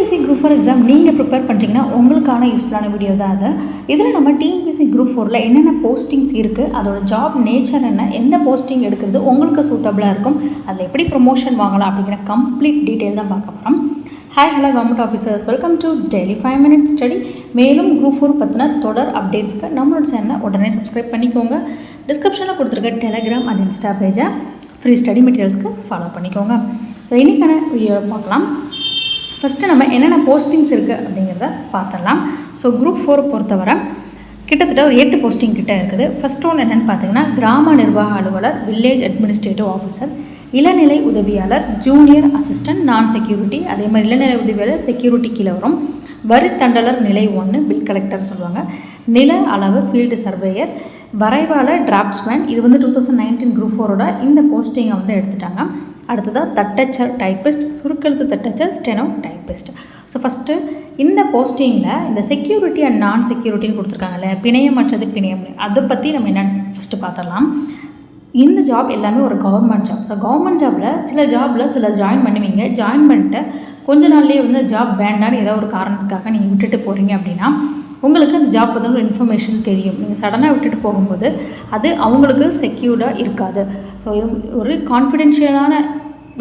TNPSC group 4 exam நீங்கள் prepare பண்ணுறீங்கன்னா உங்களுக்கான யூஸ்ஃபுல்லான வீடியோ தான் அது. இதில் நம்ம டிஎன்பிஎஸ்சி குரூப் 4ல் என்னென்ன போஸ்டிங்ஸ் இருக்குது, அதோட ஜாப் நேச்சர் என்ன, எந்த போஸ்டிங் எடுக்கிறது உங்களுக்கு சூட்டபுளாக இருக்கும், அதில் எப்படி ப்ரொமோஷன் வாங்கலாம் அப்படிங்கிற கம்ப்ளீட் டீட்டெயில் தான் பார்க்க போகிறோம். Hi hello government officers, welcome to daily 5 minutes study. மேலும் குரூப் 4 பற்றின தொடர் அப்டேட்ஸ்க்கு நம்மளோட சேனலை உடனே சப்ஸ்கிரைப் பண்ணிக்கோங்க. டிஸ்கிரிப்ஷனில் கொடுத்துருக்க டெலகிராம் அண்ட் இன்ஸ்டா பேஜை ஃப்ரீ ஸ்டடி மெட்டீரியல்ஸ்க்கு ஃபாலோ பண்ணிக்கோங்க. இன்றைக்கான வீடியோ பார்க்கலாம். ஃபஸ்ட்டு நம்ம என்னென்ன போஸ்டிங்ஸ் இருக்குது அப்படிங்கிறத பார்த்துடலாம். ஸோ குரூப் 4 பொறுத்தவரை கிட்டத்தட்ட ஒரு 8 போஸ்டிங் கிட்டே இருக்குது. ஃபஸ்ட் ஒன்று என்னென்னு பார்த்தீங்கன்னா, கிராம நிர்வாக அலுவலர், வில்லேஜ் அட்மினிஸ்ட்ரேட்டிவ் ஆஃபீஸர், இளநிலை உதவியாளர், ஜூனியர் அசிஸ்டன்ட், நான் செக்யூரிட்டி, அதே மாதிரி இளநிலை உதவியாளர் செக்யூரிட்டி கீழே வரும். வரி தண்டலர் நிலை 1, பில் கலெக்டர் சொல்லுவாங்க. நில அளவு ஃபீல்டு சர்வேயர், வரைவாளர், டிராப்ட்ஸ்மேன். இது வந்து 2019 குரூப் 4ஓட இந்த போஸ்டிங்கை வந்து எடுத்துட்டாங்க. அடுத்ததாக தட்டச்சர் டைப்பிஸ்ட், சுருக்கெழுத்து தட்டச்சர், ஸ்டெனோ டைப்பிஸ்ட். ஸோ ஃபஸ்ட்டு இந்த போஸ்டிங்கில் இந்த செக்யூரிட்டி அண்ட் நான் செக்யூரிட்டின்னு கொடுத்துருக்காங்கல்ல, பிணையமற்றது பிணையம், அதை பற்றி நம்ம என்னென்னு ஃபஸ்ட்டு பார்த்துடலாம். இந்த ஜாப் எல்லாமே ஒரு கவர்மெண்ட் ஜாப். ஸோ கவர்மெண்ட் ஜாபில் சில ஜாயின் பண்ணுவீங்க. ஜாயின் பண்ணிட்டு கொஞ்ச நாள்லேயே வந்து ஜாப் வேண்டான்னு ஏதோ ஒரு காரணத்துக்காக நீங்கள் விட்டுட்டு போகிறீங்க அப்படின்னா உங்களுக்கு அந்த ஜாப் பற்றின ஒரு இன்ஃபர்மேஷன் தெரியும். நீங்கள் சடனாக விட்டுட்டு போகும்போது அது அவங்களுக்கு செக்யூர்டாக இருக்காது. ஸோ இது ஒரு கான்ஃபிடென்ஷியலான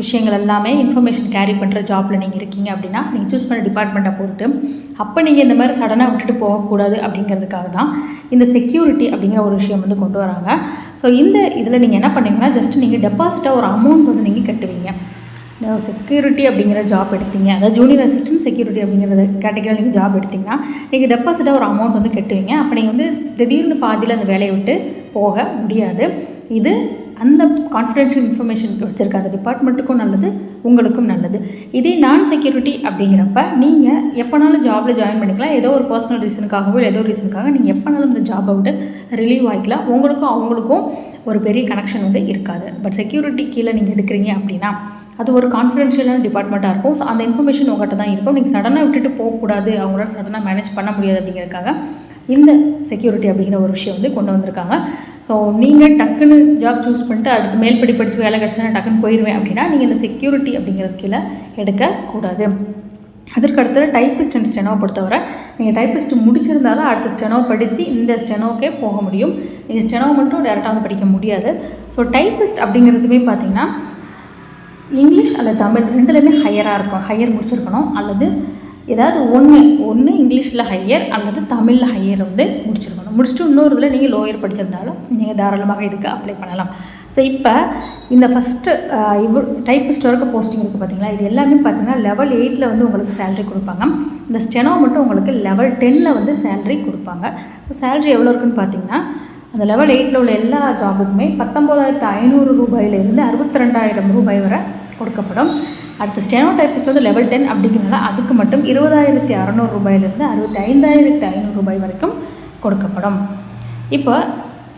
விஷயங்கள் எல்லாமே இன்ஃபர்மேஷன் கேரி பண்ணுற ஜாப்பில் நீங்கள் இருக்கீங்க அப்படின்னா நீங்கள் சூஸ் பண்ண டிபார்ட்மெண்ட்டை பொறுத்து அப்போ நீங்கள் இந்த மாதிரி சடனாக விட்டுட்டு போகக்கூடாது அப்படிங்கிறதுக்காக தான் இந்த செக்யூரிட்டி அப்படிங்கிற ஒரு விஷயம் வந்து கொண்டு வராங்க. ஸோ இந்த இதில் நீங்கள் என்ன பண்ணுவீங்கன்னா, ஜஸ்ட் நீங்கள் டெபாசிட்டாக ஒரு அமௌண்ட் வந்து நீங்கள் கட்டுவீங்க. செக்யூரிட்டி அப்படிங்கிற ஜாப் எடுத்தீங்க, அதாவது ஜூனியர் அசிஸ்டன்ட் செக்யூரிட்டி அப்படிங்கிறத கேட்டகரியில் நீங்கள் ஜாப் எடுத்திங்கன்னா நீங்கள் டெபாசிட்டாக ஒரு அமௌண்ட் வந்து கட்டுவீங்க. அப்போ நீங்கள் வந்து திடீர்னு பாதியில் அந்த வேலையை விட்டு போக முடியாது. இது அந்த கான்ஃபிடென்ஷியல் இன்ஃபர்மேஷன் வச்சுருக்க அந்த டிபார்ட்மெண்ட்டுக்கும் நல்லது, உங்களுக்கும் நல்லது. இதே நான் செக்யூரிட்டி அப்படிங்கிறப்ப நீங்கள் எப்போனாலும் ஜாபில் ஜாயின் பண்ணிக்கலாம். ஏதோ ஒரு பர்சனல் ரீசனுக்காகவோ ஏதோ ஒரு ரீசனுக்காக நீங்கள் எப்போனாலும் இந்த ஜாபை விட்டு ரிலீவ் ஆகிக்கலாம். உங்களுக்கும் அவங்களுக்கும் ஒரு பெரிய கனெக்ஷன் வந்து இருக்காது. பட் செக்யூரிட்டி கீழே நீங்கள் எடுக்கிறீங்க அப்படின்னா அது ஒரு கான்ஃபிடென்ஷியலான டிபார்ட்மெண்ட்டாக இருக்கும். ஸோ அந்த இன்ஃபர்மேஷன் உங்கள்கிட்ட தான் இருக்கும். நீங்கள் சடனாக விட்டுட்டு போகக்கூடாது, அவங்களால சடனாக மேனேஜ் பண்ண முடியாது அப்படிங்கிறதுக்காக இந்த செக்யூரிட்டி அப்படிங்கிற ஒரு விஷயம் வந்து கொண்டு வந்திருக்காங்க. ஸோ நீங்கள் டக்குன்னு ஜாப் சூஸ் பண்ணிட்டு அடுத்து மேல்படி படித்து வேலை கிடச்சா டக்குன்னு போயிடுவேன் அப்படின்னா நீங்கள் இந்த செக்யூரிட்டி அப்படிங்கிறது கீழே எடுக்கக்கூடாது. அதற்கு அடுத்தது டைப்பிஸ்ட் அண்ட் ஸ்டெனோ பொறுத்தவரை நீங்கள் டைப்பிஸ்ட் முடிச்சிருந்தால் தான் அடுத்த ஸ்டெனோ படித்து இந்த ஸ்டெனோக்கே போக முடியும். நீங்கள் ஸ்டெனோ மட்டும் டேரெக்டாக வந்து படிக்க முடியாது. ஸோ டைப்பிஸ்ட் அப்படிங்கிறதுமே பார்த்திங்கன்னா இங்கிலீஷ் அல்லது தமிழ் ரெண்டுலேயுமே ஹையராக இருக்கும். ஹையர் முடிச்சிருக்கணும், அல்லது ஏதாவது ஒன்று இங்கிலீஷில் ஹையர் அல்லது தமிழில் ஹையர் வந்து முடிச்சிருக்கணும். முடிச்சுட்டு இன்னொரு இதில் நீங்கள் லோயர் படிச்சிருந்தாலும் நீங்கள் தாராளமாக இதுக்கு அப்ளை பண்ணலாம். ஸோ இப்போ இந்த ஃபஸ்ட்டு டைப்பிஸ்ட் வரைக்கும் போஸ்டிங் இருக்குது பார்த்தீங்களா, இது எல்லாமே பார்த்தீங்கன்னா லெவல் 8 வந்து உங்களுக்கு சேலரி கொடுப்பாங்க. இந்த ஸ்டெனோ மட்டும் உங்களுக்கு லெவல் 10 வந்து சேலரி கொடுப்பாங்க. ஸோ சேலரி எவ்வளோ இருக்குன்னு பார்த்தீங்கன்னா, அந்த லெவல் 8 உள்ள எல்லா ஜாபுக்குமே 19,500 ரூபாயிலிருந்து 62,000 ரூபாய் வரை கொடுக்கப்படும். அடுத்த ஸ்டெனோ டைப்பிஸ்ட் வந்து லெவல் 10 அப்படிங்கிறனால அதுக்கு மட்டும் 20,600 ரூபாயிலிருந்து 65,500 ரூபாய் வரைக்கும் கொடுக்கப்படும். இப்போ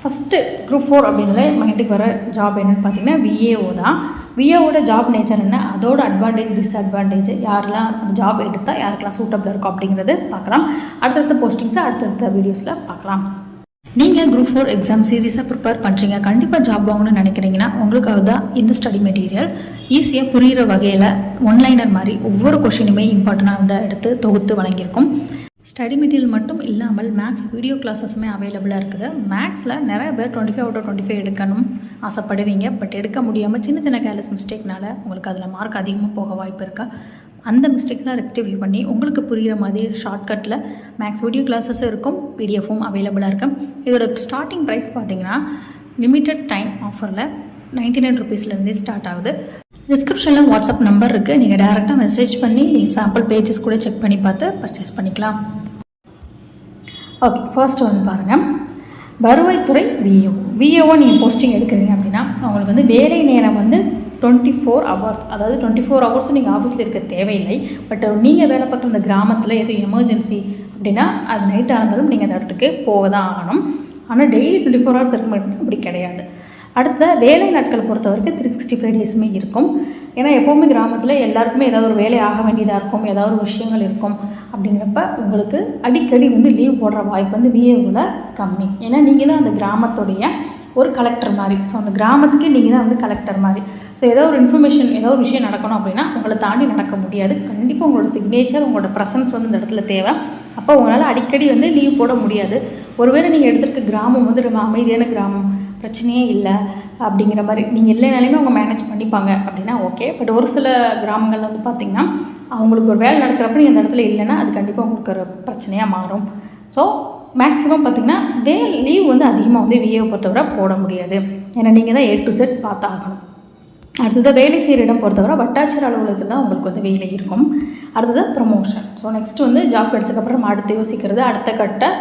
ஃபஸ்ட்டு குரூப் 4 அப்படிங்கிறத மைண்டுக்கு வர ஜாப் என்னென்னு பார்த்தீங்கன்னா விஏஓ தான். விஏஓட ஜாப் நேச்சர் என்ன, அதோட அட்வான்டேஜ் டிஸ்அட்வான்டேஜ், யாரெல்லாம் அந்த ஜாப் எடுத்தால் யாருக்கெல்லாம் சூட்டபிளாக இருக்கும் அப்படிங்கிறது பார்க்கலாம். அடுத்தடுத்த போஸ்டிங்ஸை அடுத்தடுத்த வீடியோஸில் பார்க்கலாம். நீங்கள் குரூப் 4 எக்ஸாம் சீரியஸாக ப்ரிப்பேர் பண்ணுறீங்க, கண்டிப்பாக ஜாப் வாங்கணும்னு நினைக்கிறீங்கன்னா உங்களுக்காக தான் இந்த ஸ்டடி மெட்டீரியல். ஈஸியாக புரிகிற வகையில் ஒன்லைனர் மாதிரி ஒவ்வொரு கொஷினுமே இம்பார்ட்டண்டாக வந்து எடுத்து தொகுத்து வழங்கியிருக்கும். ஸ்டடி மெட்டீரியல் மட்டும் இல்லாமல் மேக்ஸ் வீடியோ கிளாஸஸுமே அவைலபிளாக இருக்குது. மேக்ஸில் நிறைய பேர் 25/25 எடுக்கணும் ஆசைப்படுவீங்க. பட் எடுக்க முடியாமல் சின்ன கேர்லெஸ் மிஸ்டேக்னால உங்களுக்கு அதில் மார்க் அதிகமாக போக வாய்ப்பு இருக்கா. அந்த மிஸ்டேக்லாம் ரெக்டிஃபை பண்ணி உங்களுக்கு புரிகிற மாதிரி ஷார்ட்கட்டில் மேக்ஸ் வீடியோ கிளாஸஸும் இருக்கும், பிடிஎஃப்பும் அவைலபிளாக இருக்கும். இதோட ஸ்டார்டிங் ப்ரைஸ் பார்த்தீங்கன்னா லிமிட்டட் டைம் ஆஃபரில் 99 ருபீஸ்லேருந்தே ஸ்டார்ட் ஆகுது. டிஸ்கிரிப்ஷனில் வாட்ஸ்அப் நம்பர் இருக்குது, நீங்கள் டேரெக்டாக மெசேஜ் பண்ணி நீங்கள் சாம்பிள் பேஜஸ் கூட செக் பண்ணி பார்த்து பர்ச்சேஸ் பண்ணிக்கலாம். ஓகே, ஃபர்ஸ்ட் வந்து பாருங்கள், வருவாய்த்துறை விஏஓ நீங்கள் போஸ்டிங் எடுக்கிறீங்க அப்படின்னா உங்களுக்கு வந்து வேலை நேரம் வந்து 24 hours, அதாவது 24 hours நீங்கள் ஆஃபீஸில் இருக்க தேவையில்லை. பட் நீங்கள் வேலை பார்க்குற இந்த கிராமத்தில் எதுவும் எமர்ஜென்சி அப்படின்னா அது நைட்டாக இருந்தாலும் நீங்கள் அந்த இடத்துக்கு போக தான் ஆகணும். ஆனால் டெய்லி 24 hours இருக்க மாட்டேங்க, அப்படி கிடையாது. அடுத்த வேலை நாட்கள் பொறுத்த வரைக்கும் 365 டேஸுமே இருக்கும். ஏன்னா எப்போவுமே கிராமத்தில் எல்லாருக்குமே ஏதாவது ஒரு வேலை ஆக வேண்டியதாக இருக்கும், ஏதாவது ஒரு விஷயங்கள் இருக்கும். அப்படிங்கிறப்ப உங்களுக்கு அடிக்கடி வந்து லீவ் போடுற வாய்ப்பு வந்து விஏஓவில் கம்மி. ஏன்னா நீங்கள் தான் அந்த கிராமத்துடைய ஒரு கலெக்டர் மாதிரி. ஸோ அந்த கிராமத்துக்கே நீங்கள் தான் வந்து கலெக்டர் மாதிரி. ஸோ ஏதோ ஒரு இன்ஃபர்மேஷன், ஏதோ ஒரு விஷயம் நடக்கணும் அப்படின்னா உங்களை தாண்டி நடக்க முடியாது. கண்டிப்பாக உங்களோட சிக்னேச்சர், உங்களோட ப்ரெசன்ஸ் வந்து இந்த இடத்துல தேவை. அப்போ உங்களால் அடிக்கடி வந்து லீவ் போட முடியாது. ஒருவேளை நீங்கள் எடுத்துருக்க கிராமம் வந்து ரொம்ப அமைதியான கிராமம், பிரச்சனையே இல்லை அப்படிங்கிற மாதிரி, நீங்கள் இல்லைனாலுமே அவங்க மேனேஜ் பண்ணிப்பாங்க அப்படின்னா ஓகே. பட் ஒரு சில கிராமங்களில் வந்து பார்த்திங்கன்னா அவங்களுக்கு ஒரு வேலை நடக்கிறப்ப நீங்கள் அந்த இடத்துல இல்லைன்னா அது கண்டிப்பாக உங்களுக்கு ஒரு பிரச்சனையாக மாறும். ஸோ மேக்ஸிமம் பார்த்திங்கன்னா லீவ் வந்து அதிகமாக வந்து விஏவை பொறுத்தவரை போட முடியாது. ஏன்னா நீங்கள் தான் A to Z பார்த்தாகணும். அடுத்ததாக வேலை செய்கிற இடம் பொறுத்தவரை வட்டாட்சியர் அலுவலகத்தில் தான் உங்களுக்கு வந்து வேலை இருக்கும். அடுத்ததாக ப்ரொமோஷன். ஸோ நெக்ஸ்ட்டு வந்து ஜாப் கிடச்சக்கப்புறம் அடுத்து யோசிக்கிறது அடுத்த கட்ட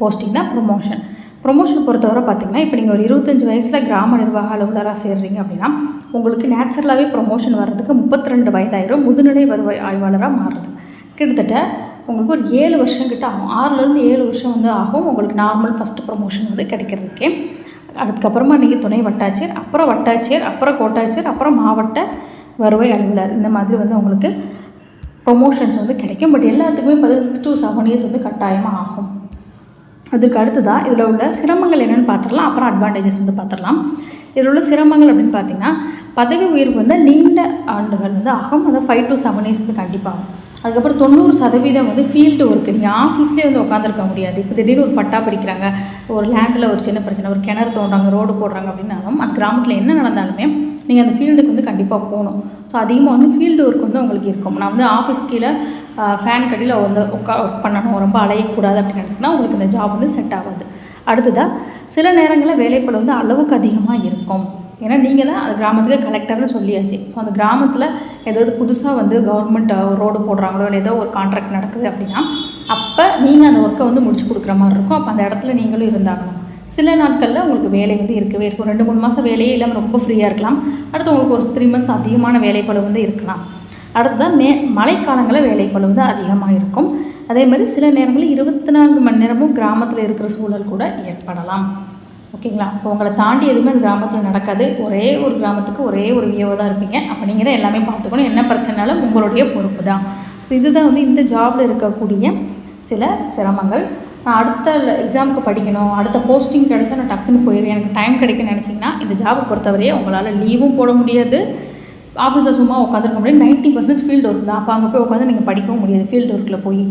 போஸ்டிங் தான் ப்ரொமோஷன். ப்ரொமோஷன் பொறுத்தவரை பார்த்திங்கன்னா இப்போ நீங்கள் ஒரு 25 வயசில் கிராம நிர்வாக அலுவலராக சேர்றீங்க அப்படின்னா உங்களுக்கு நேச்சுரலாகவே ப்ரொமோஷன் வர்றதுக்கு 32 வயதாயிரும். முதுநிலை வருவாய் ஆய்வாளராக மாறுறது கிட்டத்தட்ட உங்களுக்கு ஒரு 7 வருஷம் கிட்ட ஆகும். 6லேருந்து 7 வருஷம் வந்து ஆகும் உங்களுக்கு நார்மல் ஃபஸ்ட்டு ப்ரொமோஷன் வந்து கிடைக்கிறதுக்கே. அதுக்கப்புறமா நீங்கள் துணை வட்டாட்சியர், அப்புறம் வட்டாட்சியர், அப்புறம் கோட்டாட்சியர், அப்புறம் மாவட்ட வருவாய் அலுவலர், இந்த மாதிரி வந்து உங்களுக்கு ப்ரொமோஷன்ஸ் வந்து கிடைக்கும். பட் எல்லாத்துக்குமே 6 to 7 இயர்ஸ் வந்து கட்டாயமாக ஆகும். அதுக்கு அடுத்ததாக இதில் உள்ள சிரமங்கள் என்னென்னு பார்த்துடலாம், அப்புறம் அட்வான்டேஜஸ் வந்து பார்த்துடலாம். இதில் உள்ள சிரமங்கள் அப்படின்னு பார்த்திங்கன்னா பதவி உயர்வு வந்து நீண்ட ஆண்டுகள் வந்து ஆகும். அதாவது 5 to 7 இயர்ஸ் வந்து கண்டிப்பாக ஆகும். அதுக்கப்புறம் 90% வந்து ஃபீல்டு ஒர்க்கு. நீங்கள் ஆஃபீஸ்லேயே வந்து உட்காந்துருக்க முடியாது. இப்போ திடீர்னு ஒரு பட்டா பிரிக்கிறாங்க, ஒரு லேண்டில் ஒரு சின்ன பிரச்சனை, ஒரு கிணறு தோன்றாங்க, ரோடு போடுறாங்க அப்படின்னாலும் அந்த கிராமத்தில் என்ன நடந்தாலுமே நீங்கள் அந்த ஃபீல்டுக்கு வந்து கண்டிப்பாக போகணும். ஸோ அதிகமாக வந்து ஃபீல்டு ஒர்க் வந்து உங்களுக்கு இருக்கும். நான் வந்து ஆஃபீஸ் கீழே ஃபேன் கடியில் வந்து ஒர்க் பண்ணணும், ரொம்ப அலையக்கூடாது அப்படின்னு நினச்சிங்கன்னா உங்களுக்கு இந்த ஜாப் வந்து செட் ஆகாது. அடுத்ததாக சில நேரங்களில் வேலைப்பளு வந்து அளவுக்கு அதிகமாக இருக்கும். ஏன்னா நீங்கள் தான் அது கிராமத்துக்கு கலெக்டர்னு சொல்லியாச்சு. ஸோ அந்த கிராமத்தில் ஏதாவது புதுசாக வந்து கவர்மெண்ட் ரோடு போடுறாங்களோ இல்லை ஏதோ ஒரு கான்ட்ராக்ட் நடக்குது அப்படின்னா அப்போ நீங்கள் அந்த ஒர்க்கை வந்து முடிச்சு கொடுக்குற மாதிரி இருக்கும். அப்போ அந்த இடத்துல நீங்களும் இருந்தாகணும். சில நாட்களில் உங்களுக்கு வேலை வந்து இருக்கவே இருக்கும். 2-3 மாதம் வேலையே இல்லாமல் ரொம்ப ஃப்ரீயாக இருக்கலாம். அடுத்து உங்களுக்கு ஒரு 3 months அதிகமான வேலைப்பளு வந்து இருக்கலாம். அடுத்ததான் மழைக்காலங்களில் வேலைப்பளு வந்து அதிகமாக இருக்கும். அதே மாதிரி சில நேரங்களில் 24 மணி நேரமும் கிராமத்தில் இருக்கிற சூழல் கூட ஏற்படலாம். ஓகேங்களா? ஸோ உங்களை தாண்டி எதுவுமே அந்த கிராமத்தில் நடக்காது. ஒரே ஒரு கிராமத்துக்கு ஒரே ஒரு விஏஓ தான் இருப்பீங்க. அப்போ நீங்கள் தான் எல்லாமே பார்த்துக்கணும். என்ன பிரச்சனைனாலும் உங்களுடைய பொறுப்பு தான். ஸோ இதுதான் வந்து இந்த ஜாபில் இருக்கக்கூடிய சில சிரமங்கள். நான் அடுத்த எக்ஸாமுக்கு படிக்கணும், அடுத்த போஸ்டிங் கிடைச்சா நான் டக்குன்னு போயிடுவேன், எனக்கு டைம் கிடைக்குன்னு நினச்சிங்கன்னா இந்த ஜாபை பொறுத்தவரையே உங்களால் லீவும் போட முடியாது, ஆஃபீஸில் சும்மா உட்காந்துருக்க முடியாது. 90% ஃபீல்டு ஒர்க் தான். அப்போ அங்கே போய் உட்காந்து நீங்கள் படிக்கவும் முடியாது. ஃபீல்டு ஒர்க்கில் போய்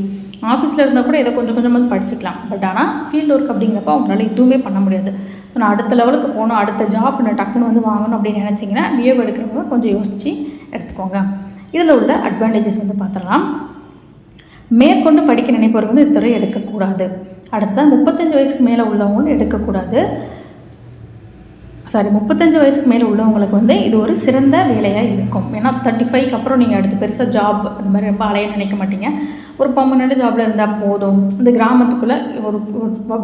ஆஃபீஸில் இருந்தால் கூட ஏதோ கொஞ்சம் கொஞ்சமாக படிச்சுக்கலாம். பட் ஆனால் ஃபீல்டு ஒர்க் அப்படிங்கிறப்ப அவங்களால எதுவுமே பண்ண முடியாது. ஸோ நான் அடுத்த லெவலுக்கு போகணும், அடுத்த ஜாப் நான் டக்குன்னு வந்து வாங்கணும் அப்படின்னு நினச்சிங்கன்னா விஏஓ எடுக்கிறவங்க கொஞ்சம் யோசித்து எடுத்துக்கோங்க. இதில் உள்ள அட்வான்டேஜஸ் வந்து பார்த்துடலாம். மேற்கொண்டு படிக்க நினைப்பவர்கள் வந்து இத்துறை எடுக்கக்கூடாது. அடுத்த 35 வயசுக்கு மேலே உள்ளவங்களும் எடுக்கக்கூடாது. 35 வயசுக்கு மேலே உள்ளவங்களுக்கு வந்து இது ஒரு சிறந்த வேலையாக இருக்கும். ஏன்னா 35க்கு அப்புறம் நீங்கள் அடுத்து பெருசாக ஜாப் அந்த மாதிரி ரொம்ப அலைய நினைக்க மாட்டீங்க. ஒரு பெர்மனெண்ட் ஜாபில் இருந்தால் போதும், இந்த கிராமத்துக்குள்ளே ஒரு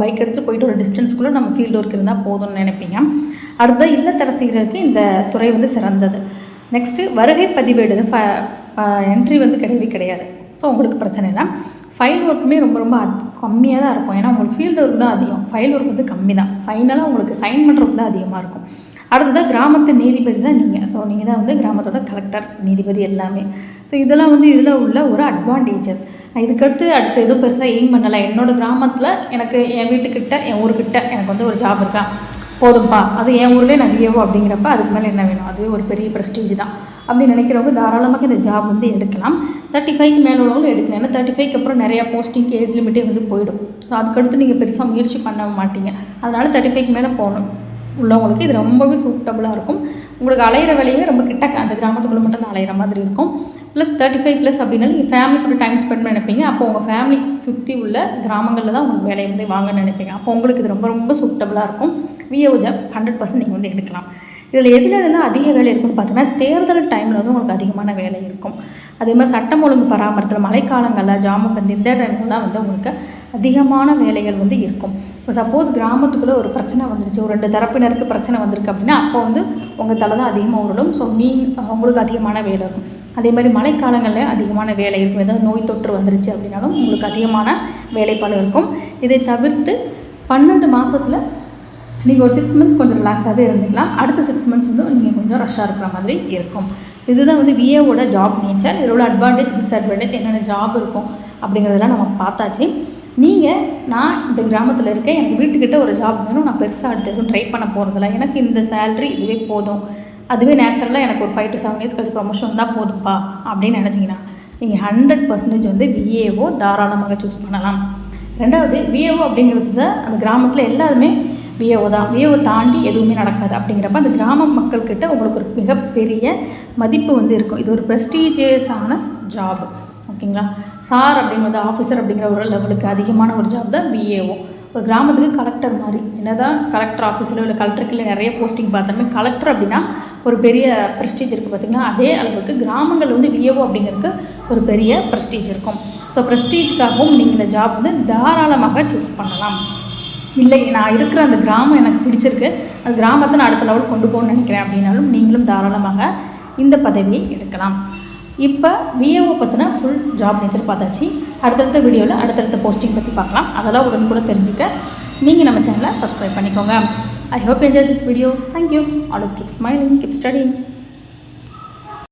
பைக் எடுத்துகிட்டு போயிட்டு ஒரு டிஸ்டன்ஸ்க்குள்ளே நம்ம ஃபீல்டு ஒர்க் இருந்தால் போதும்னு நினைப்பீங்க. அடுத்த இல்லத்தரசிகளுக்கு இந்த துறை வந்து சிறந்தது. நெக்ஸ்ட்டு வருகை பதிவேடு என்ட்ரி வந்து கிடையவே கிடையாது. ஸோ உங்களுக்கு பிரச்சனை இல்லை. ஃபைல் ஒர்க்குமே ரொம்ப ரொம்ப கம்மியாக தான் இருக்கும். ஏன்னா உங்களுக்கு ஃபீல்டு ஒர்க் தான் அதிகம், ஃபைல் ஒர்க் வந்து கம்மி தான். ஃபைனலாக உங்களுக்கு சைன் பண்ணுறது தான் அதிகமாக இருக்கும். அடுத்ததாக கிராமத்து நீதிபதி தான் நீங்கள். ஸோ நீங்கள் தான் வந்து கிராமத்தோட கலெக்டர், நீதிபதி எல்லாமே. ஸோ இதெல்லாம் வந்து இதில் உள்ள ஒரு அட்வான்டேஜஸ். நான் இதுக்கடுத்து அடுத்து எதுவும் பெருசாக எய்ம் பண்ணலை. என்னோடய கிராமத்தில் எனக்கு என் வீட்டுக்கிட்ட என் ஊருக்கிட்ட எனக்கு வந்து ஒரு ஜாப் இருக்கா, போதும்பா, அது என் ஊர்லேயே நான் விஏஓ அப்படிங்கிறப்ப அதுக்கு மேலே என்ன வேணும், அதுவே ஒரு பெரிய ப்ரெஸ்டீஜ் தான் அப்படின்னு நினைக்கிறவங்க தாராளமாக இந்த ஜாப் வந்து எடுக்கலாம். 35க்கு மேலே உள்ளவங்களும் எடுக்கலாம். ஏன்னா 35க்கு அப்புறம் நிறையா போஸ்டிங்க்கு ஏஜ் லிமிட்டே வந்து போயிடும். ஸோ அதுக்கடுத்து நீங்கள் பெருசாக முயற்சி பண்ண மாட்டீங்க. அதனால் 35க்கு மேலே போகணும் உள்ளவங்களுக்கு இது ரொம்பவே சூட்டபுளாக இருக்கும். உங்களுக்கு அலையிற வேலையுமே ரொம்ப கிட்டக்க அந்த கிராமத்துக்குள்ளே மட்டும் தான் அலையிற மாதிரி இருக்கும். ப்ளஸ் 35+ அப்படின்னா நீங்கள் ஃபேமிலி கூட டைம் ஸ்பெண்ட் நினைப்பீங்க. அப்போ உங்கள் ஃபேமிலி சுற்றி உள்ள கிராமங்களில் தான் உங்களுக்கு வேலையை வந்து வாங்கன்னு நினைப்பீங்க. அப்போ உங்களுக்கு இது ரொம்ப ரொம்ப சூட்டபுளாக இருக்கும். விஏஓ ஜாப் 100% நீங்கள் வந்து எடுக்கலாம். இதில் எதெல்லாம் அதிக வேலை இருக்குன்னு பார்த்தீங்கன்னா தேர்தல் டைமில் வந்து உங்களுக்கு அதிகமான வேலை இருக்கும். அதே மாதிரி சட்டம் ஒழுங்கு பராமரித்தல், மழைக்காலங்களில் ஜாமபந்தி, இந்த டைம்லாம் வந்து உங்களுக்கு அதிகமான வேலைகள் வந்து இருக்கும். இப்போ சப்போஸ் கிராமத்துக்குள்ளே ஒரு பிரச்சனை வந்துருச்சு, ஒரு 2 தரப்பினருக்கு பிரச்சனை வந்திருக்கு அப்படின்னா அப்போ வந்து உங்கள் தலை தான் அதிகமாக உருளும். ஸோ உங்களுக்கு அதிகமான வேலை இருக்கும். அதே மாதிரி மழைக்காலங்களில் அதிகமான வேலை இருக்கும். ஏதாவது நோய் தொற்று வந்துருச்சு அப்படின்னாலும் உங்களுக்கு அதிகமான வேலைப்பாடு இருக்கும். இதை தவிர்த்து 12 மாதத்தில் நீங்கள் ஒரு 6 months கொஞ்சம் ரிலாக்ஸாகவே இருந்துக்கலாம். அடுத்த 6 months வந்து நீங்கள் கொஞ்சம் ரஷ்ஷாக இருக்கிற மாதிரி இருக்கும். ஸோ இதுதான் வந்து விஏஓட ஜாப் நேச்சர். இதோட அட்வான்டேஜ் டிஸ்அட்வான்டேஜ் என்னென்ன ஜாப் இருக்கும் அப்படிங்கிறதெல்லாம் நம்ம பார்த்தாச்சு. நான் இந்த கிராமத்தில் இருக்கேன், எனக்கு வீட்டுக்கிட்ட ஒரு ஜாப் வேணும், நான் பெருசாக அடுத்து எதுவும் ட்ரை பண்ண போகிறதில்ல, எனக்கு இந்த சேலரி இதுவே போதும், அதுவே நேச்சுரலாக எனக்கு ஒரு 5 to 7 இயர்ஸ் கழிச்சு ப்ரமோஷன் தான் போதும்ப்பா அப்படின்னு நினச்சிங்கன்னா நீங்கள் 100% வந்து விஏஓ தாராளமாக சூஸ் பண்ணலாம். ரெண்டாவது, விஏஓ அப்படிங்கிறது தான் அந்த கிராமத்தில் எல்லாருமே விஏஓ தான், விஏஓ தாண்டி எதுவுமே நடக்காது. அப்படிங்கிறப்ப அந்த கிராம மக்கள்கிட்ட உங்களுக்கு ஒரு மிகப்பெரிய மதிப்பு வந்து இருக்கும். இது ஒரு ப்ரெஸ்டீஜியஸான ஜாப், ஓகேங்களா. சார் அப்படிங்கிறது ஆஃபீஸர் அப்படிங்கிற ஒரு லெவலுக்கு அதிகமான ஒரு ஜாப் தான் விஏஓ. ஒரு கிராமத்துக்கு கலெக்டர் மாதிரி, என்ன தான் கலெக்டர் ஆஃபீஸில் இல்லை கலெக்டருக்கு நிறைய போஸ்டிங் பார்த்தாலுமே கலெக்டர் அப்படின்னா ஒரு பெரிய ப்ரெஸ்டீஜ் இருக்குது பார்த்திங்கன்னா, அதே அளவுக்கு கிராமங்கள் வந்து விஏஓ அப்படிங்கிறதுக்கு ஒரு பெரிய ப்ரெஸ்டீஜ் இருக்கும். ஸோ ப்ரெஸ்டீஜ்க்காகவும் நீங்கள் இந்த ஜாப் வந்து தாராளமாக சூஸ் பண்ணலாம். இல்லை, நான் இருக்கிற அந்த கிராமம் எனக்கு பிடிச்சிருக்கு, அந்த கிராமத்தை நான் அடுத்த லெவல் கொண்டு போகணும்னு நினைக்கிறேன் அப்படின்னாலும் நீங்களும் தாராளமாக இந்த பதவியை எடுக்கலாம். இப்போ விஏஓ பற்றின ஃபுல் ஜாப் நேச்சர் பார்த்தாச்சு. அடுத்தடுத்த வீடியோவில் அடுத்தடுத்த போஸ்டிங் பற்றி பார்க்கலாம். அதெல்லாம் உடனே கூட தெரிஞ்சுக்க நீங்கள் நம்ம சேனலை சப்ஸ்கிரைப் பண்ணிக்கோங்க. I hope you enjoyed this video. Thank you. Always keep smiling, keep studying.